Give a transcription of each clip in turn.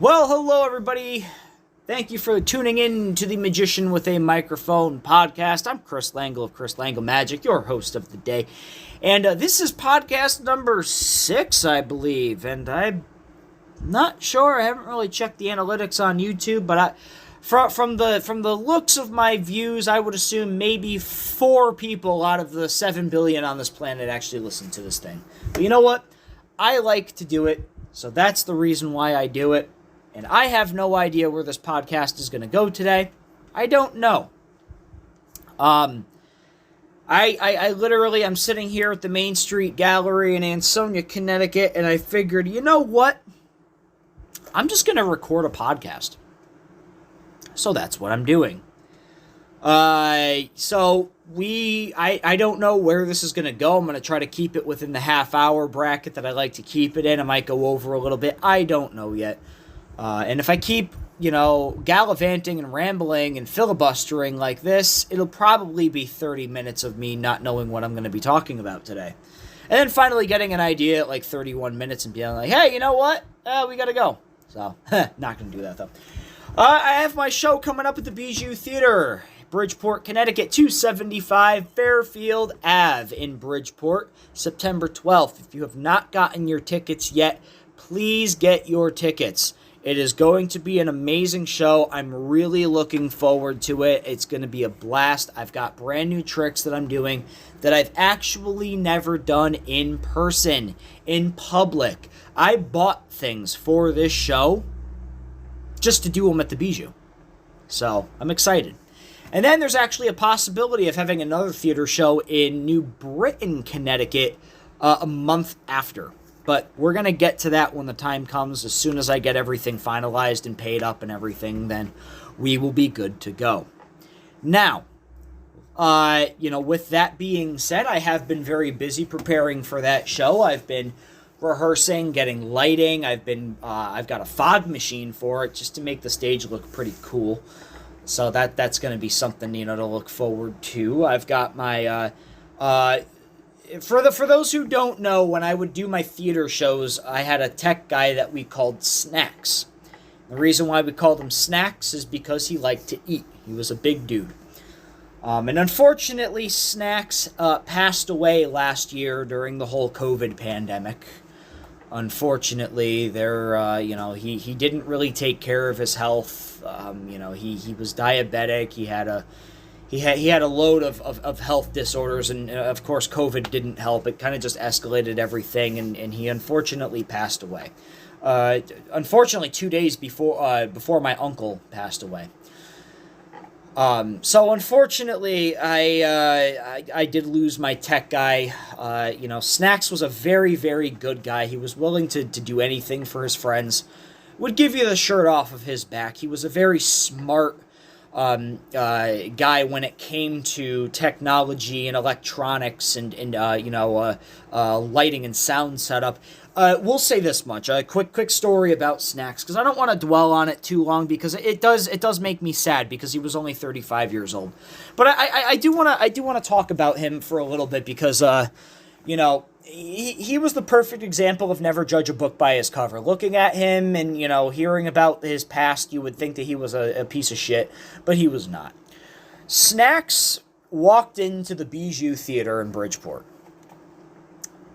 Well, hello, everybody. Thank you for tuning in to the Magician with a Microphone podcast. I'm Chris Langle of Chris Langle Magic, your host of the day. And this is podcast number 6, I believe. And I'm not sure. I haven't really checked the analytics on YouTube, but from the looks of my views, I would assume maybe 4 people out of the 7 billion on this planet actually listen to this thing. But you know what? I like to do it, so that's the reason why I do it. And I have no idea where this podcast is going to go today. I don't know. I literally, I'm sitting here at the Main Street Gallery in Ansonia, Connecticut, and I figured, you know what? I'm just going to record a podcast. So that's what I'm doing. I don't know where this is going to go. I'm going to try to keep it within the half-hour bracket that I like to keep it in. I might go over a little bit. I don't know yet. And if I keep, gallivanting and rambling and filibustering like this, it'll probably be 30 minutes of me not knowing what I'm going to be talking about today. And then finally getting an idea at like 31 minutes and being like, hey, you know what? We got to go. So, not going to do that, though. I have my show coming up at the Bijou Theater, Bridgeport, Connecticut, 275 Fairfield Ave in Bridgeport, September 12th. If you have not gotten your tickets yet, please get your tickets. It is going to be an amazing show. I'm really looking forward to it. It's going to be a blast. I've got brand new tricks that I'm doing that I've actually never done in person, in public. I bought things for this show just to do them at the Bijou. So, I'm excited. And then there's actually a possibility of having another theater show in New Britain, Connecticut, a month after. But we're going to get to that when the time comes. As soon as I get everything finalized and paid up and everything, then we will be good to go. Now, with that being said, I have been very busy preparing for that show. I've been rehearsing, getting lighting. I've got a fog machine for it just to make the stage look pretty cool. So that's going to be something, to look forward to. I've got my... For those who don't know, when I would do my theater shows, I had a tech guy that we called Snacks. The reason why we called him Snacks is because he liked to eat. He was a big dude. And unfortunately, Snacks passed away last year during the whole COVID pandemic. Unfortunately, he didn't really take care of his health. He was diabetic. He had a load of health disorders, and of course COVID didn't help. It kind of just escalated everything, and he unfortunately passed away. Unfortunately, 2 days before my uncle passed away. So unfortunately, I did lose my tech guy. Snacks was a very, very good guy. He was willing to do anything for his friends. Would give you the shirt off of his back. He was a very smart guy when it came to technology and electronics and lighting and sound setup. We'll say this much. A quick story about Snacks, because I don't want to dwell on it too long, because it does make me sad, because he was only 35 years old. But I do want to talk about him for a little bit, because he was the perfect example of never judge a book by his cover. Looking at him and, hearing about his past, you would think that he was a piece of shit, but he was not. Snacks walked into the Bijou Theater in Bridgeport.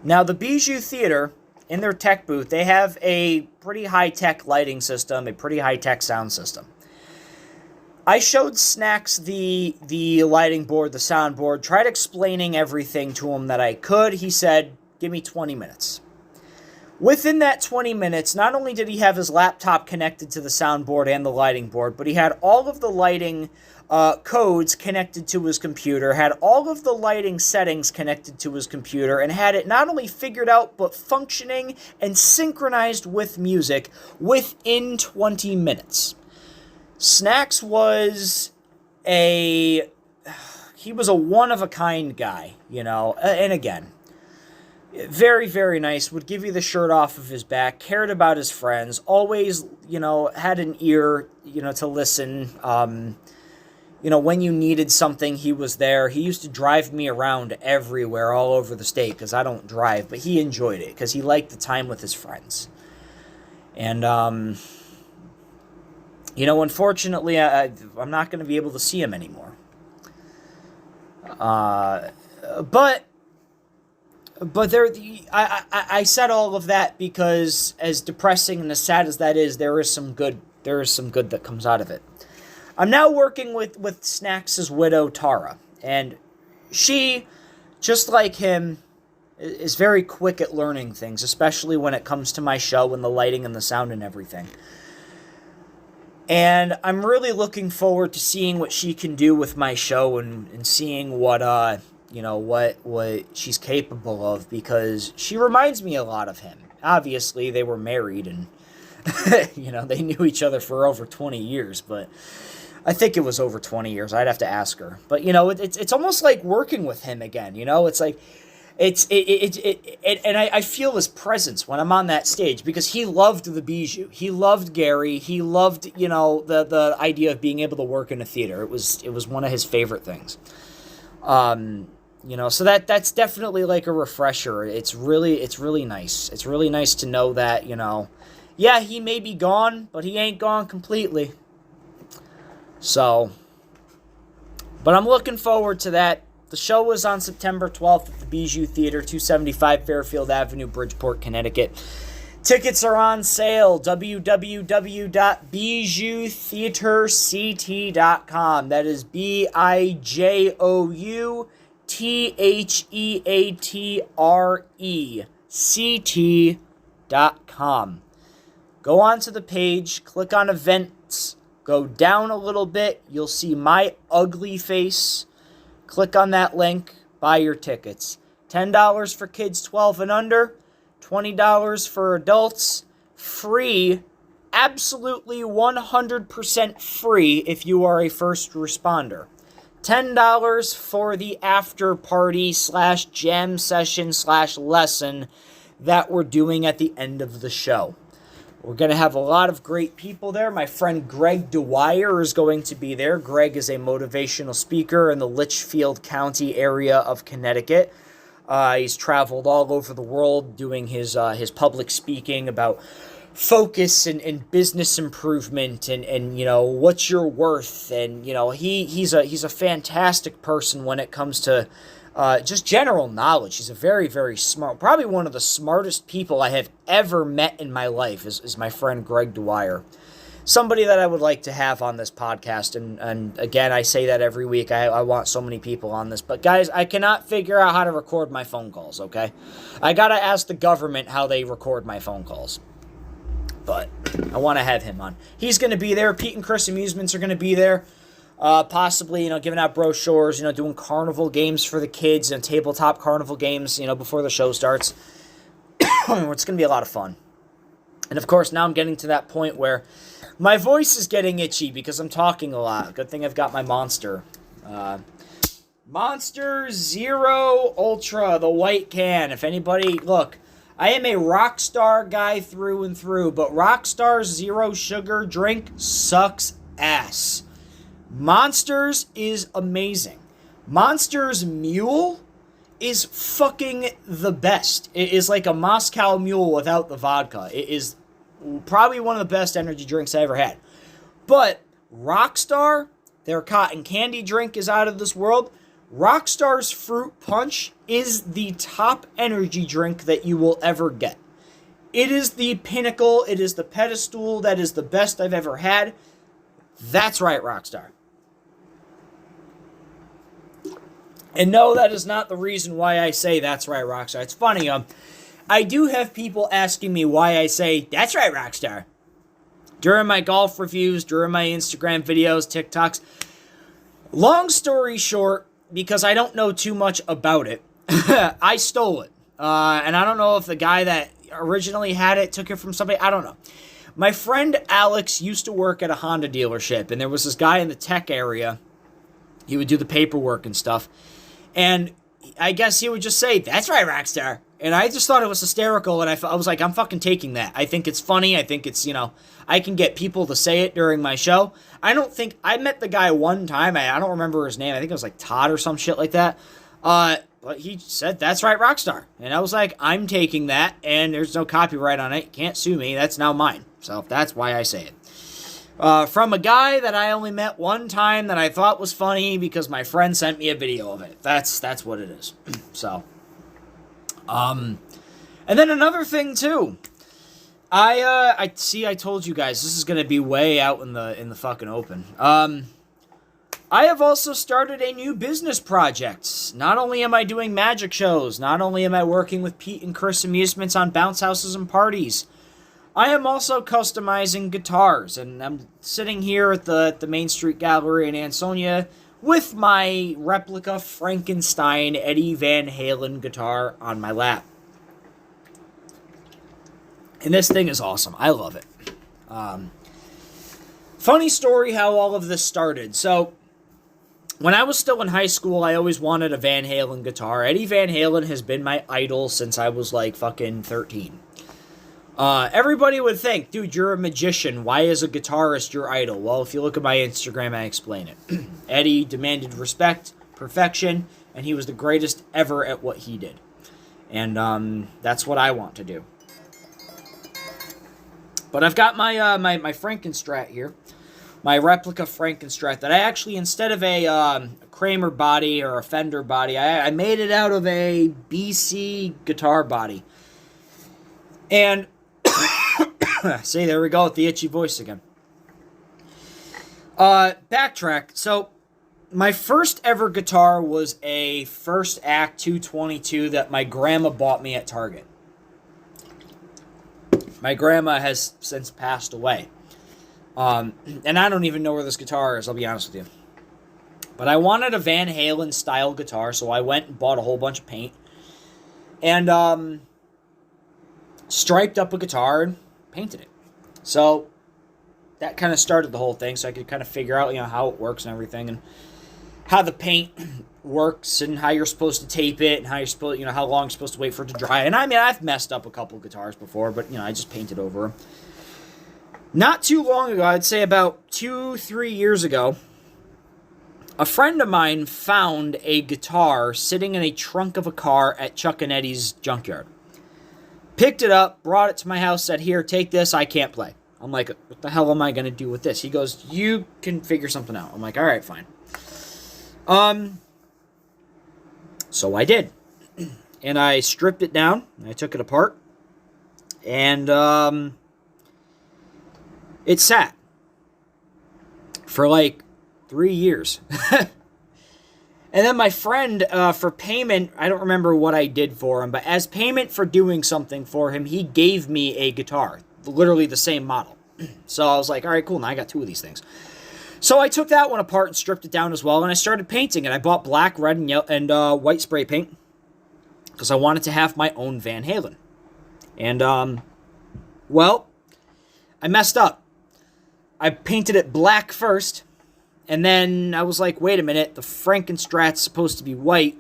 Now, the Bijou Theater, in their tech booth, they have a pretty high-tech lighting system, a pretty high-tech sound system. I showed Snacks the lighting board, the soundboard, tried explaining everything to him that I could. He said, give me 20 minutes. Within that 20 minutes, not only did he have his laptop connected to the soundboard and the lighting board, but he had all of the lighting codes connected to his computer, had all of the lighting settings connected to his computer, and had it not only figured out, but functioning and synchronized with music within 20 minutes. Snacks was a one-of-a-kind guy, and again, very, very nice, would give you the shirt off of his back, cared about his friends, always, had an ear, to listen, when you needed something, he was there. He used to drive me around everywhere, all over the state, because I don't drive, but he enjoyed it, because he liked the time with his friends. And, Unfortunately, I'm not going to be able to see him anymore. But there, I said all of that because, as depressing and as sad as that is, there is some good. There is some good that comes out of it. I'm now working with Snacks' widow, Tara, and she, just like him, is very quick at learning things, especially when it comes to my show and the lighting and the sound and everything. And I'm really looking forward to seeing what she can do with my show and seeing what she's capable of, because she reminds me a lot of him. Obviously, they were married and they knew each other for over 20 years, but I think it was over 20 years. I'd have to ask her. But it's almost like working with him again. It's like and I feel his presence when I'm on that stage, because he loved the Bijou. He loved Gary. He loved, the idea of being able to work in a theater. It was one of his favorite things. So that's definitely like a refresher. It's really nice. It's really nice to know that, yeah, he may be gone, but he ain't gone completely. So, but I'm looking forward to that. The show was on September 12th at the Bijou Theater, 275 Fairfield Avenue, Bridgeport, Connecticut. Tickets are on sale, www.bijoutheatre.com. That is BIJOUTHEATRECT.com. Go onto the page, click on events, go down a little bit, you'll see my ugly face. Click on that link, buy your tickets. $10 for kids 12 and under, $20 for adults, free, absolutely 100% free if you are a first responder. $10 for the after party / jam session / lesson that we're doing at the end of the show. We're going to have a lot of great people there. My friend Greg Dwyer is going to be there. Greg is a motivational speaker in the Litchfield County area of Connecticut. He's traveled all over the world doing his public speaking about focus and business improvement and what's your worth. And, he's a fantastic person when it comes to just general knowledge. He's a very, very smart, probably one of the smartest people I have ever met in my life is my friend Greg Dwyer. Somebody that I would like to have on this podcast. And again, I say that every week. I want so many people on this. But guys, I cannot figure out how to record my phone calls, okay? I got to ask the government how they record my phone calls. But I want to have him on. He's going to be there. Pete and Chris Amusements are going to be there. Possibly, giving out brochures, doing carnival games for the kids and tabletop carnival games, before the show starts. It's going to be a lot of fun. And of course, now I'm getting to that point where my voice is getting itchy because I'm talking a lot. Good thing I've got my Monster. Monster Zero Ultra, the white can. If anybody, look, I am a Rockstar guy through and through, but Rockstar's Zero Sugar drink sucks ass. Monsters is amazing. Monsters Mule is fucking the best. It is like a Moscow Mule without the vodka. It is probably one of the best energy drinks I ever had. But Rockstar, their cotton candy drink is out of this world. Rockstar's Fruit Punch is the top energy drink that you will ever get. It is the pinnacle. It is the pedestal. That is the best I've ever had. That's right, Rockstar. And no, that is not the reason why I say that's right, Rockstar. It's funny, I do have people asking me why I say that's right, Rockstar. During my golf reviews, during my Instagram videos, TikToks. Long story short, because I don't know too much about it, I stole it. And I don't know if the guy that originally had it took it from somebody. I don't know. My friend Alex used to work at a Honda dealership, and there was this guy in the tech area. He would do the paperwork and stuff. And I guess he would just say, that's right, Rockstar. And I just thought it was hysterical, and I was like, I'm fucking taking that. I think it's funny. I think it's, I can get people to say it during my show. I met the guy one time. I don't remember his name. I think it was like Todd or some shit like that. But he said, that's right, Rockstar. And I was like, I'm taking that, and there's no copyright on it. You can't sue me. That's now mine. So that's why I say it. from a guy that I only met one time that I thought was funny because my friend sent me a video of it. That's what it is. So, and then another thing too. I told you guys this is gonna be way out in the fucking open. I have also started a new business project. Not only am I doing magic shows, not only am I working with Pete and Chris Amusements on bounce houses and parties, I am also customizing guitars, and I'm sitting here at the Main Street Gallery in Ansonia with my replica Frankenstein Eddie Van Halen guitar on my lap. And this thing is awesome. I love it. Funny story how all of this started. So, when I was still in high school, I always wanted a Van Halen guitar. Eddie Van Halen has been my idol since I was like fucking 13. Everybody would think, dude, you're a magician. Why is a guitarist your idol? Well, if you look at my Instagram, I explain it. Eddie demanded respect, perfection, and he was the greatest ever at what he did. And that's what I want to do. But I've got my my Frankenstrat here. My replica Frankenstrat that I actually, instead of a Kramer body or a Fender body, I made it out of a BC guitar body. And, see, there we go with the itchy voice again. Backtrack. So, my first ever guitar was a First Act 222 that my grandma bought me at Target. My grandma has since passed away. And I don't even know where this guitar is, I'll be honest with you. But I wanted a Van Halen style guitar, so I went and bought a whole bunch of paint. And, striped up a guitar and painted it. So, that kind of started the whole thing, so I could kind of figure out, how it works and everything, and how the paint works, and how you're supposed to tape it, and how you're supposed, how long you're supposed to wait for it to dry. And I mean, I've messed up a couple guitars before, but, I just painted over them. Not too long ago, I'd say about 2-3 years ago, a friend of mine found a guitar sitting in a trunk of a car at Chuck and Eddie's junkyard. Picked it up, brought it to my house, said, here, take this, I can't play. I'm like, what the hell am I going to do with this? He goes, you can figure something out. I'm like, all right, fine. So I did. And I stripped it down, and I took it apart, and, it sat for like 3 years. And then my friend, for payment, I don't remember what I did for him, but as payment for doing something for him, he gave me a guitar, literally the same model. So I was like, all right, cool, now I got 2 of these things. So I took that one apart and stripped it down as well, and I started painting it. I bought black, red, and yellow, and white spray paint because I wanted to have my own Van Halen. And, well, I messed up. I painted it black first, and then I was like, wait a minute, the Frankenstrat's supposed to be white,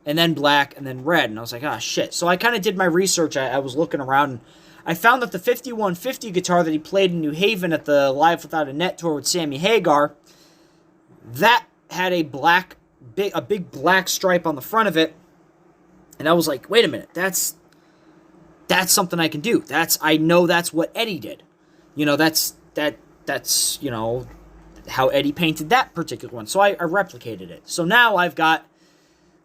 and then black, and then red, and I was like, ah, shit. So I kind of did my research. I was looking around, and I found that the 5150 guitar that he played in New Haven at the Live Without a Net tour with Sammy Hagar, that had a big black stripe on the front of it, and I was like, wait a minute, that's something I can do. I know that's what Eddie did. That's how Eddie painted that particular one. So I replicated it. So now I've got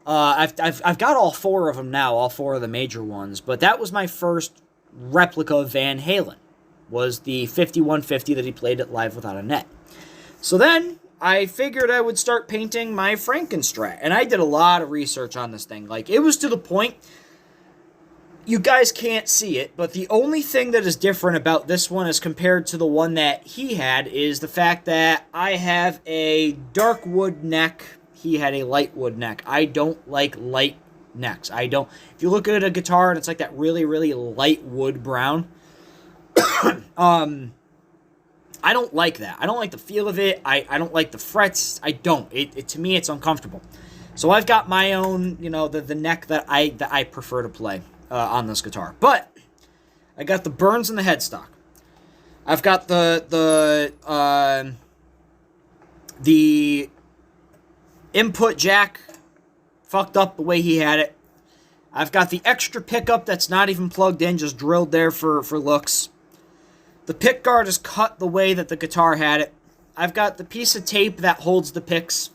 I've got all 4 of them now, all 4 of the major ones. But that was my first replica of Van Halen, was the 5150 that he played at Live Without a Net. So then I figured I would start painting my Frankenstrat, and I did a lot of research on this thing. Like, it was to the point, you guys can't see it, but the only thing that is different about this one as compared to the one that he had is the fact that I have a dark wood neck, he had a light wood neck. I don't like light necks. I don't. If you look at a guitar and it's like that really, really light wood brown, I don't like that. I don't like the feel of it. I don't like the frets. I don't. To me, it's uncomfortable. So I've got my own, the neck that I prefer to play on this guitar. But I got the burns in the headstock. I've got the input jack fucked up the way he had it. I've got the extra pickup that's not even plugged in, just drilled there for looks. The pick guard is cut the way that the guitar had it. I've got the piece of tape that holds the picks.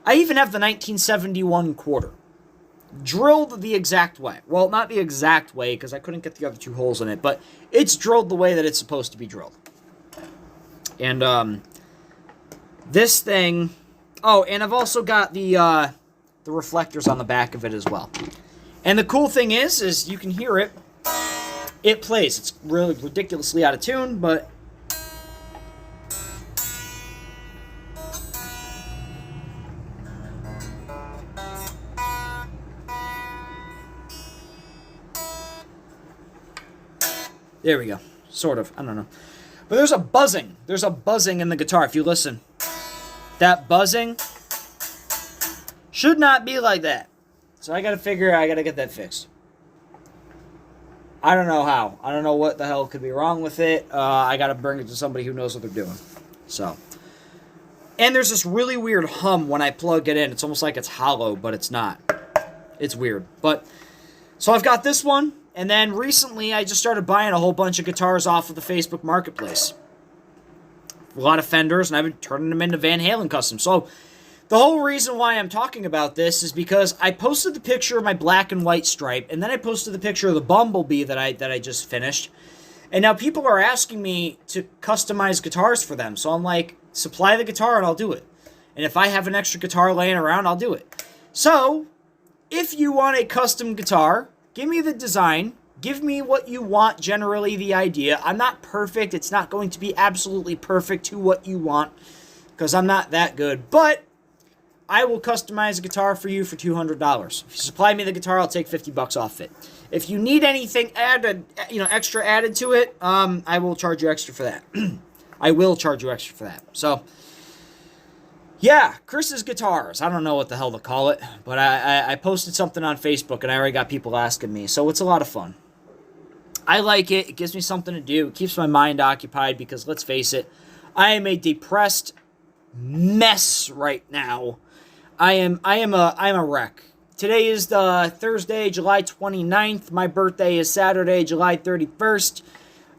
I even have the 1971 quarter. Drilled the exact way. Well, not the exact way, because I couldn't get the other two holes in it, but it's drilled the way that it's supposed to be drilled. And, this thing... Oh, and I've also got the reflectors on the back of it as well. And the cool thing is you can hear it. It plays. It's really ridiculously out of tune, but... There we go. Sort of. I don't know. But there's a buzzing. There's a buzzing in the guitar if you listen. That buzzing should not be like that. So I gotta get that fixed. I don't know how. I don't know what the hell could be wrong with it. I gotta bring it to somebody who knows what they're doing. So. And there's this really weird hum when I plug it in. It's almost like it's hollow, but it's not. It's weird. But, so I've got this one. And then recently, I just started buying a whole bunch of guitars off of the Facebook Marketplace. A lot of Fenders, and I've been turning them into Van Halen custom. So, the whole reason why I'm talking about this is because I posted the picture of my black and white stripe, and then I posted the picture of the Bumblebee that I just finished. And now people are asking me to customize guitars for them. So I'm like, supply the guitar and I'll do it. And if I have an extra guitar laying around, I'll do it. So, if you want a custom guitar... Give me the design. Give me what you want, generally the idea. I'm not perfect. It's not going to be absolutely perfect to what you want because I'm not that good. But I will customize a guitar for you for $200. If you supply me the guitar, I'll take $50 off it. If you need anything added, extra added to it, I will charge you extra for that. I will charge you extra for that. So... yeah, Chris's Guitars. I don't know what the hell to call it, but I posted something on Facebook, and I already got people asking me, so it's a lot of fun. I like it. It gives me something to do. It keeps my mind occupied, because let's face it, I am a depressed mess right now. I am a wreck. Today is the Thursday, July 29th. My birthday is Saturday, July 31st.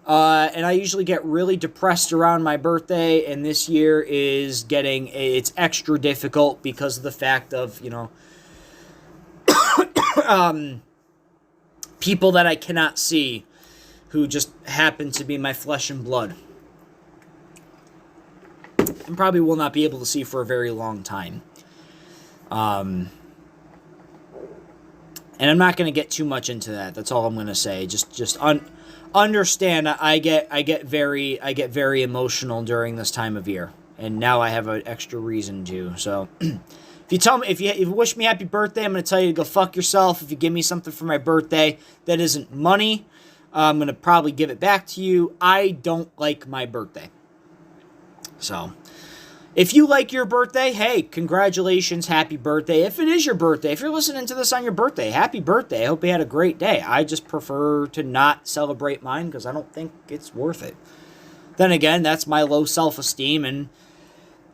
And I usually get really depressed around my birthday, and this year is it's extra difficult because of the fact of, people that I cannot see who just happen to be my flesh and blood. And probably will not be able to see for a very long time. And I'm not going to get too much into that. That's all I'm going to say. Understand, I get very emotional during this time of year, and now I have an extra reason to. So, if you wish me happy birthday, I'm gonna tell you to go fuck yourself. If you give me something for my birthday that isn't money, I'm gonna probably give it back to you. I don't like my birthday. So, if you like your birthday, hey, congratulations, happy birthday. If it is your birthday, if you're listening to this on your birthday, happy birthday. I hope you had a great day. I just prefer to not celebrate mine because I don't think it's worth it. Then again, that's my low self-esteem and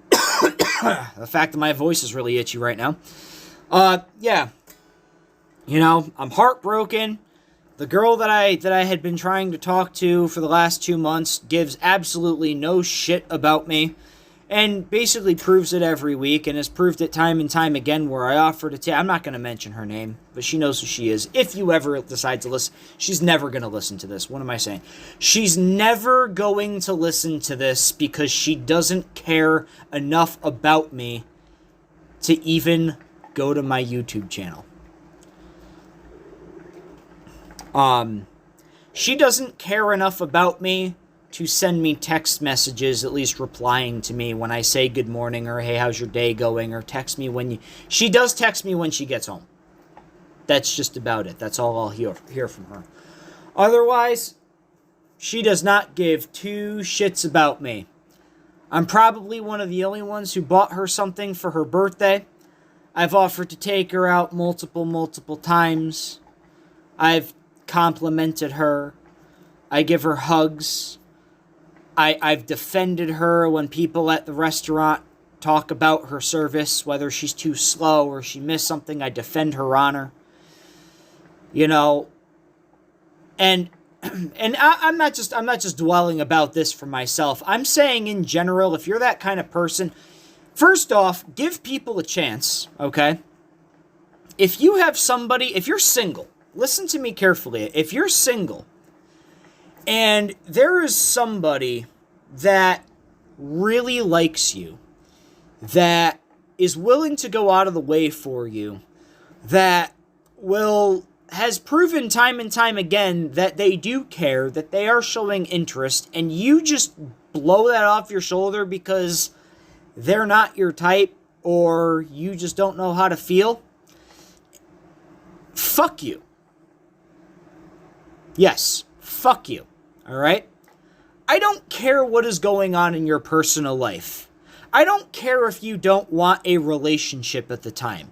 the fact that my voice is really itchy right now. Yeah. I'm heartbroken. The girl that I had been trying to talk to for the last 2 months gives absolutely no shit about me. And basically proves it every week, and has proved it time and time again where I offer to I'm not going to mention her name, but she knows who she is. If you ever decide to listen, she's never going to listen to this. What am I saying? She's never going to listen to this because she doesn't care enough about me to even go to my YouTube channel. She doesn't care enough about me to send me text messages, at least replying to me when I say good morning or hey, how's your day going, or text me when she does text me when she gets home. That's just about it. That's all I'll hear from her. Otherwise, she does not give two shits about me. I'm probably one of the only ones who bought her something for her birthday. I've offered to take her out multiple times. I've complimented her. I give her hugs. I've defended her when people at the restaurant talk about her service, whether she's too slow or she missed something. I defend her honor. And and I'm not just dwelling about this for myself. I'm saying in general, if you're that kind of person, first off, give people a chance, okay? If you have somebody, if you're single, listen to me carefully. If you're single and there is somebody that really likes you, that is willing to go out of the way for you, that has proven time and time again that they do care, that they are showing interest, and you just blow that off your shoulder because they're not your type or you just don't know how to feel, fuck you. Yes, fuck you. All right? I don't care what is going on in your personal life. I don't care if you don't want a relationship at the time.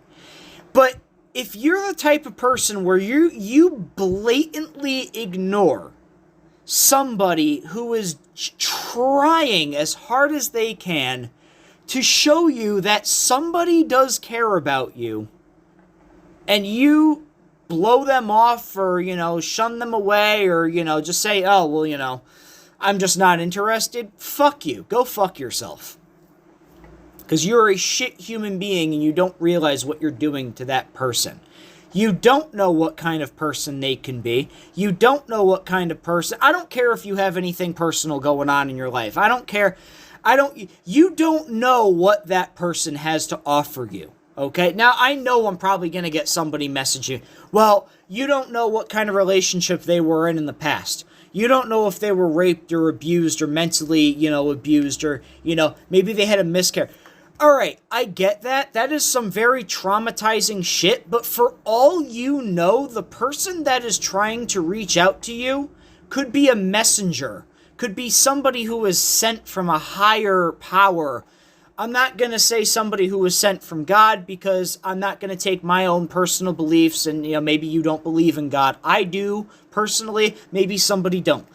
But if you're the type of person where you blatantly ignore somebody who is trying as hard as they can to show you that somebody does care about you, and you blow them off or, shun them away or, just say, oh, well, I'm just not interested, fuck you. Go fuck yourself. Because you're a shit human being and you don't realize what you're doing to that person. You don't know what kind of person they can be. You don't know what kind of person. I don't care if you have anything personal going on in your life. I don't care. You don't know what that person has to offer you. Okay? Now, I know I'm probably going to get somebody messaging. Well, you don't know what kind of relationship they were in the past. You don't know if they were raped or abused or mentally, abused or, maybe they had a miscarriage. All right, I get that. That is some very traumatizing shit. But for all you know, the person that is trying to reach out to you could be a messenger, could be somebody who is sent from a higher power. I'm not going to say somebody who was sent from God because I'm not going to take my own personal beliefs and, maybe you don't believe in God. I do, personally. Maybe somebody don't,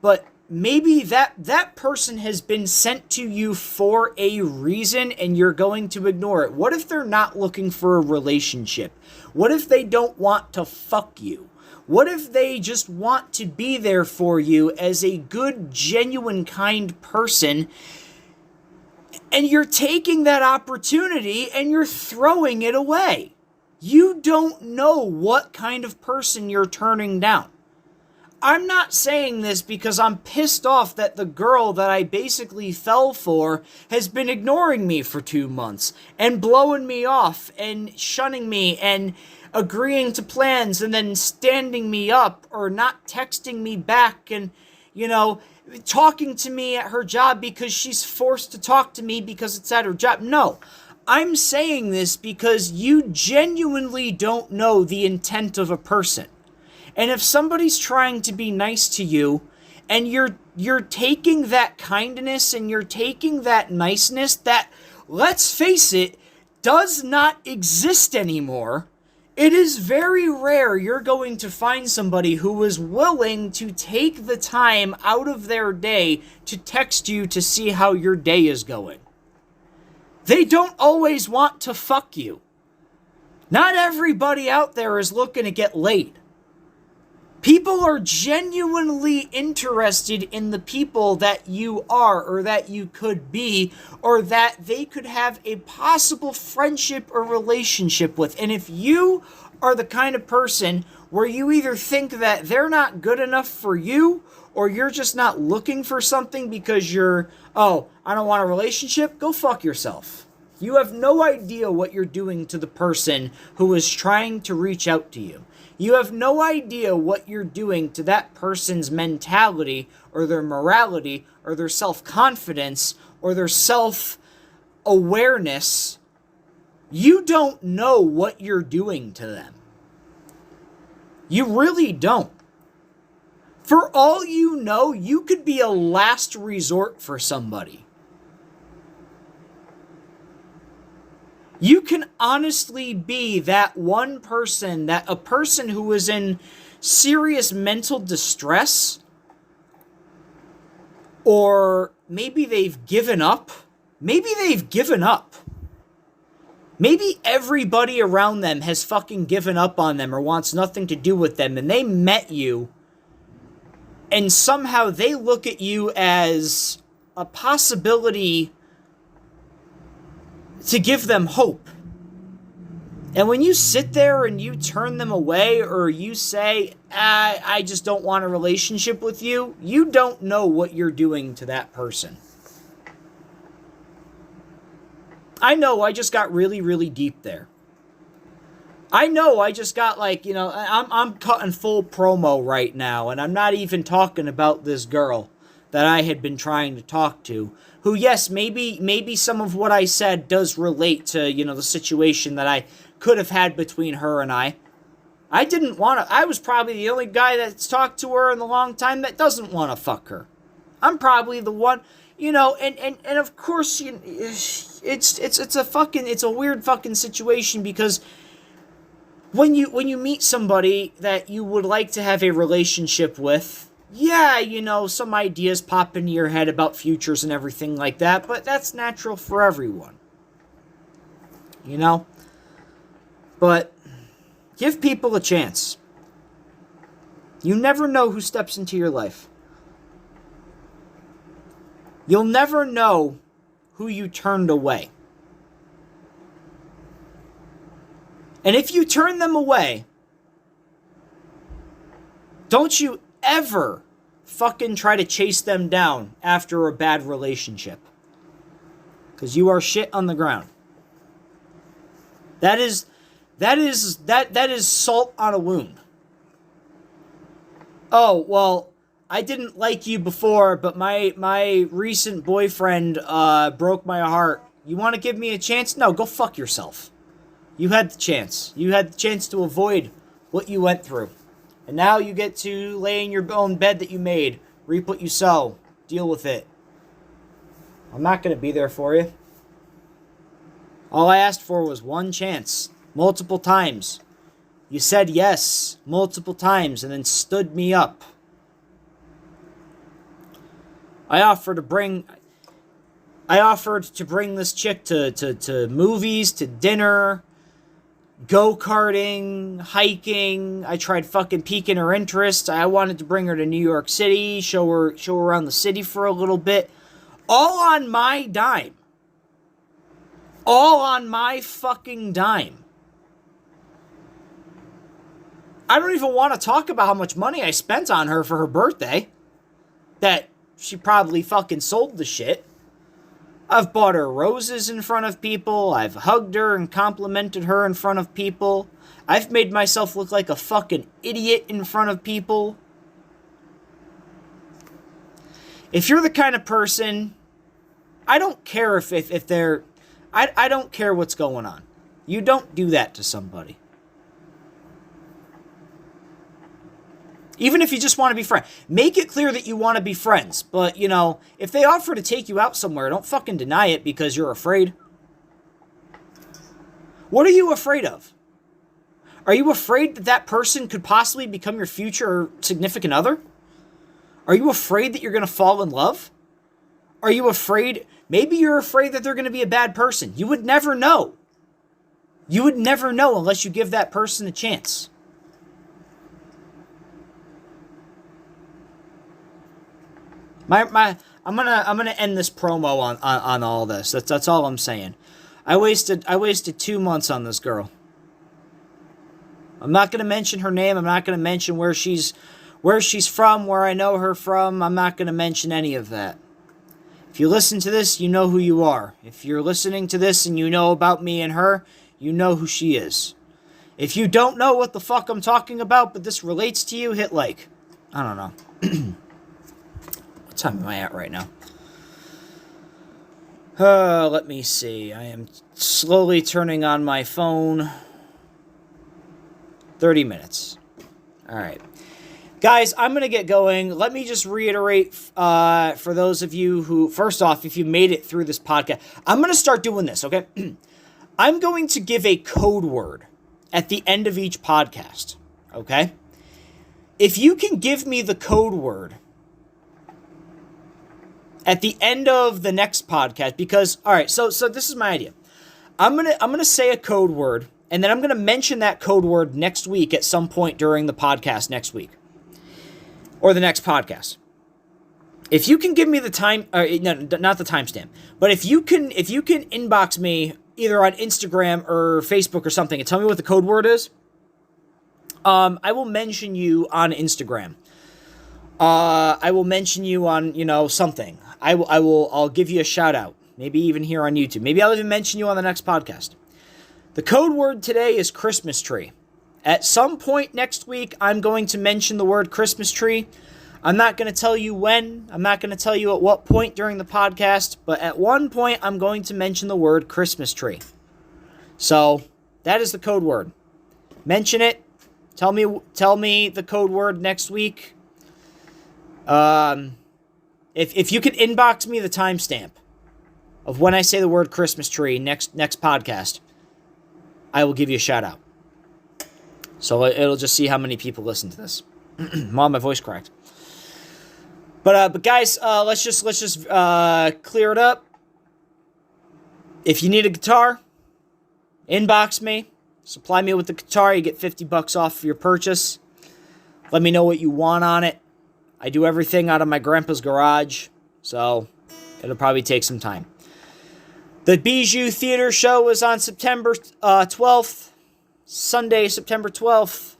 but maybe that person has been sent to you for a reason and you're going to ignore it. What if they're not looking for a relationship? What if they don't want to fuck you? What if they just want to be there for you as a good, genuine, kind person, and you're taking that opportunity and you're throwing it away? You don't know what kind of person you're turning down. I'm not saying this because I'm pissed off that the girl that I basically fell for has been ignoring me for 2 months and blowing me off and shunning me and agreeing to plans and then standing me up or not texting me back and, talking to me at her job because she's forced to talk to me because it's at her job. No, I'm saying this because you genuinely don't know the intent of a person. And if somebody's trying to be nice to you and you're taking that kindness and you're taking that niceness that, let's face it, does not exist anymore, it is very rare you're going to find somebody who is willing to take the time out of their day to text you to see how your day is going. They don't always want to fuck you. Not everybody out there is looking to get laid. People are genuinely interested in the people that you are or that you could be or that they could have a possible friendship or relationship with. And if you are the kind of person where you either think that they're not good enough for you or you're just not looking for something because I don't want a relationship, go fuck yourself. You have no idea what you're doing to the person who is trying to reach out to you. You have no idea what you're doing to that person's mentality or their morality or their self-confidence or their self-awareness. You don't know what you're doing to them. You really don't. For all you know, you could be a last resort for somebody. You can honestly be that one person, that a person who is in serious mental distress, or maybe they've given up. Maybe everybody around them has fucking given up on them or wants nothing to do with them, and they met you and somehow they look at you as a possibility to give them hope. And when you sit there and you turn them away, or you say, I just don't want a relationship with you, you don't know what you're doing to that person. I know I just got really, really deep there. I know I just got I'm cutting full promo right now, and I'm not even talking about this girl that I had been trying to talk to, who, yes, maybe some of what I said does relate to, the situation that I could have had between her and I. I was probably the only guy that's talked to her in a long time that doesn't want to fuck her. I'm probably the one, and of course, it's a weird fucking situation, because when you meet somebody that you would like to have a relationship with, yeah, some ideas pop into your head about futures and everything like that, but that's natural for everyone. But give people a chance. You never know who steps into your life. You'll never know who you turned away. And if you turn them away, don't you ever fucking try to chase them down after a bad relationship. Because you are shit on the ground. That is salt on a wound. Oh, well, I didn't like you before, but my recent boyfriend broke my heart. You want to give me a chance? No, go fuck yourself. You had the chance. You had the chance to avoid what you went through. And now you get to lay in your own bed that you made, reap what you sow, deal with it. I'm not going to be there for you. All I asked for was one chance, multiple times. You said yes multiple times and then stood me up. I offered to bring this chick to movies, to dinner, go-karting, hiking. I tried fucking piquing her interest. I wanted to bring her to New York City, show her around the city for a little bit. All on my dime. All on my fucking dime. I don't even want to talk about how much money I spent on her for her birthday. That she probably fucking sold the shit. I've bought her roses in front of people. I've hugged her and complimented her in front of people. I've made myself look like a fucking idiot in front of people. If you're the kind of person, I don't care if they're... I don't care what's going on. You don't do that to somebody. Even if you just want to be friends. Make it clear that you want to be friends. But, if they offer to take you out somewhere, don't fucking deny it because you're afraid. What are you afraid of? Are you afraid that that person could possibly become your future significant other? Are you afraid that you're going to fall in love? Are you afraid... Maybe you're afraid that they're going to be a bad person. You would never know. You would never know unless you give that person a chance. I'm gonna end this promo on all this. That's all I'm saying. I wasted 2 months on this girl. I'm not gonna mention her name. I'm not gonna mention where she's from, where I know her from. I'm not gonna mention any of that. If you listen to this, you know who you are. If you're listening to this and you know about me and her, you know who she is. If you don't know what the fuck I'm talking about, but this relates to you, hit like. I don't know. What time am I at right now? Let me see. I am slowly turning on my phone. 30 minutes. All right. Guys, I'm going to get going. Let me just reiterate for those of you who, first off, if you made it through this podcast, I'm going to start doing this, okay? I'm going to give a code word at the end of each podcast, okay? If you can give me the code word at the end of the next podcast, because, all right, so this is my idea. I'm gonna say a code word, and then I'm gonna mention that code word next week at some point during the podcast next week. or the next podcast. If you can give me the time, no, not the timestamp, but if you can inbox me either on Instagram or Facebook or something and tell me what the code word is, I will mention you on Instagram. I will mention you on, something. I'll give you a shout out. Maybe even here on YouTube. Maybe I'll even mention you on the next podcast. The code word today is Christmas tree. At some point next week, I'm going to mention the word Christmas tree. I'm not going to tell you when. I'm not going to tell you at what point during the podcast. But at one point, I'm going to mention the word Christmas tree. So, that is the code word. Mention it. Tell me the code word next week. If you could inbox me the timestamp of when I say the word Christmas tree next podcast, I will give you a shout out. So it'll just see how many people listen to this. Mom, my voice cracked. But guys, let's just clear it up. If you need a guitar, inbox me. Supply me with the guitar. You get $50 off for your purchase. Let me know what you want on it. I do everything out of my grandpa's garage, so it'll probably take some time. The Bijou Theater show is on September 12th, Sunday, September 12th.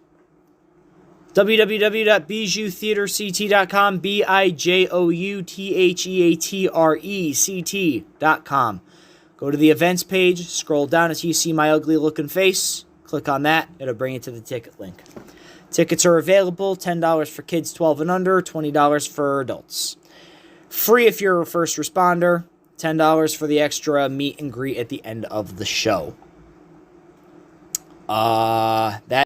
www.bijoutheaterct.com, bijoutheatrect.com. Go to the events page, scroll down until you see my ugly looking face. Click on that, it'll bring you to the ticket link. Tickets are available, $10 for kids 12 and under, $20 for adults. Free if you're a first responder, $10 for the extra meet and greet at the end of the show. That